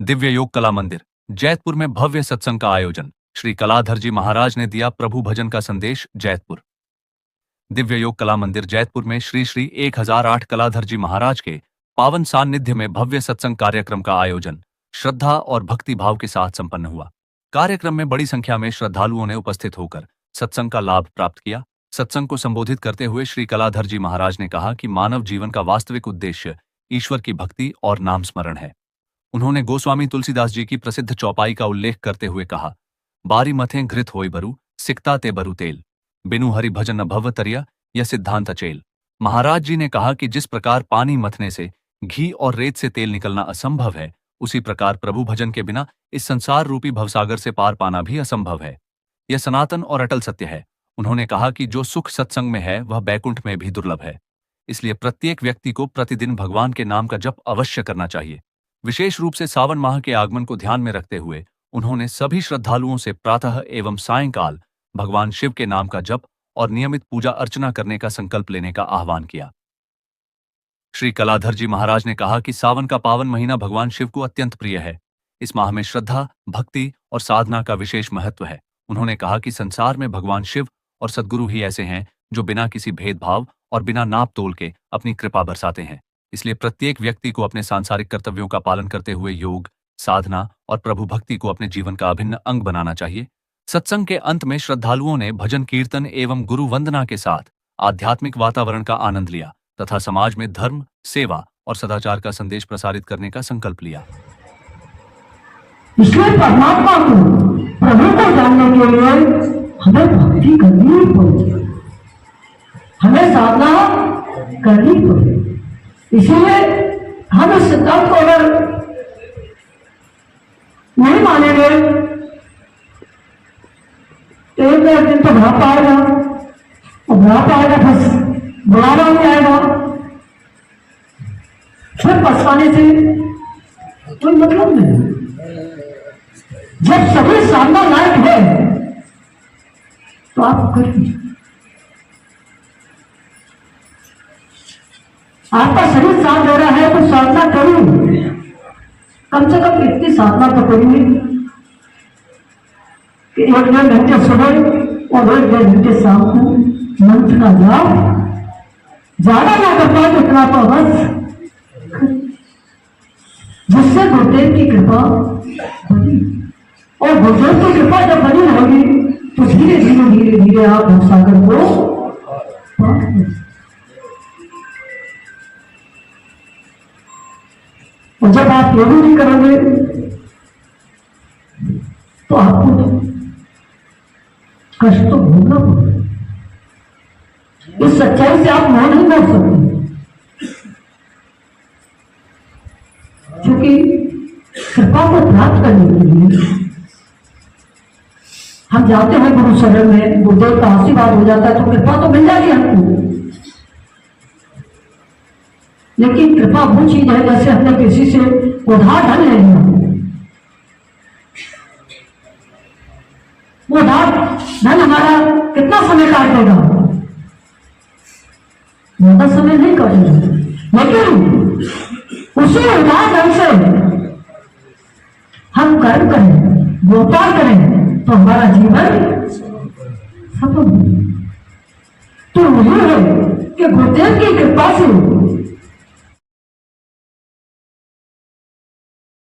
दिव्य योग कला मंदिर जैतपुर में भव्य सत्संग का आयोजन। श्री कलाधर जी महाराज ने दिया प्रभु भजन का संदेश। जैतपुर दिव्य योग कला मंदिर जैतपुर में श्री श्री 1008 कलाधर जी महाराज के पावन सान्निध्य में भव्य सत्संग कार्यक्रम का आयोजन श्रद्धा और भक्ति भाव के साथ संपन्न हुआ। कार्यक्रम में बड़ी संख्या में श्रद्धालुओं ने उपस्थित होकर सत्संग का लाभ प्राप्त किया। सत्संग को संबोधित करते हुए श्री कलाधर जी महाराज ने कहा कि मानव जीवन का वास्तविक उद्देश्य ईश्वर की भक्ति और नाम स्मरण है। उन्होंने गोस्वामी तुलसीदास जी की प्रसिद्ध चौपाई का उल्लेख करते हुए कहा, बारी मथें घृत होई बरु, सिकता ते बरु तेल, बिनु हरि भजन न भव तरिया, यह सिद्धांत अचेल। महाराज जी ने कहा कि जिस प्रकार पानी मथने से घी और रेत से तेल निकलना असंभव है, उसी प्रकार प्रभु भजन के बिना इस संसार रूपी भवसागर से पार पाना भी असंभव है। यह सनातन और अटल सत्य है। उन्होंने कहा कि जो सुख सत्संग में है वह बैकुंठ में भी दुर्लभ है। इसलिए प्रत्येक व्यक्ति को प्रतिदिन भगवान के नाम का जप अवश्य करना चाहिए। विशेष रूप से सावन माह के आगमन को ध्यान में रखते हुए उन्होंने सभी श्रद्धालुओं से प्रातः एवं सायंकाल भगवान शिव के नाम का जप और नियमित पूजा अर्चना करने का संकल्प लेने का आह्वान किया। श्री कलाधर जी महाराज ने कहा कि सावन का पावन महीना भगवान शिव को अत्यंत प्रिय है। इस माह में श्रद्धा, भक्ति और साधना का विशेष महत्व है। उन्होंने कहा कि संसार में भगवान शिव और सद्गुरु ही ऐसे हैं जो बिना किसी भेदभाव और बिना नाप तोल के अपनी कृपा बरसाते हैं। इसलिए प्रत्येक व्यक्ति को अपने सांसारिक कर्तव्यों का पालन करते हुए योग, साधना और प्रभु भक्ति को अपने जीवन का अभिन्न अंग बनाना चाहिए। सत्संग के अंत में श्रद्धालुओं ने भजन कीर्तन एवं गुरु वंदना के साथ आध्यात्मिक वातावरण का आनंद लिया तथा समाज में धर्म, सेवा और सदाचार का संदेश प्रसारित करने का संकल्प लिया। इसलिए परमात्मा को, प्रभु को जानने के लिए हमें भक्ति करनी पड़ेगी, हमें साधना करनी पड़ेगी। इसीलिए हम इस सिद्धांत को अगर नहीं मानेंगे तो एक दिन तो भाप आएगा और भाप आएगा फिर बुलावा भी आएगा, फिर पछताने से कोई मतलब नहीं। जब सभी साधना लायक है तो आप करिए। आपका शरीर साथ दे रहा है तो साधना करिए। कम से कम इतनी साधना तो करिए कि 1-1.5 घंटे सुबह और 1-1.5 घंटे शाम को मंत्र का जाप, ज्यादा ना कर पाए तो इतना तो बस, जिससे गुरुदेव की कृपा बनी। और गुरुदेव की कृपा जब बनी होगी तो धीरे धीरे धीरे धीरे आप भवसागर को पार कर। और जब आप योग नहीं करोगे तो आपको कष्ट तो भोगना पड़ेगा। इस सच्चाई से आप मोह नहीं मोड़ सकते, क्योंकि कृपा को प्राप्त करने के लिए हम जाते हैं गुरु शरण में, गुरुदेव का आशीर्वाद हो जाता है तो कृपा तो मिल जाती है हमको। लेकिन कृपा वो चीज है जैसे हमने किसी से उधार धन ले लिया, वो उधार धन हमारा कितना समय काटेगा? ज्यादा समय नहीं काटेगा, लेकिन उसी उधार धन से हम कर्म करें, व्यापार करें तो हमारा जीवन सफल हो। तो यह है कि गुरुदेव की कृपा से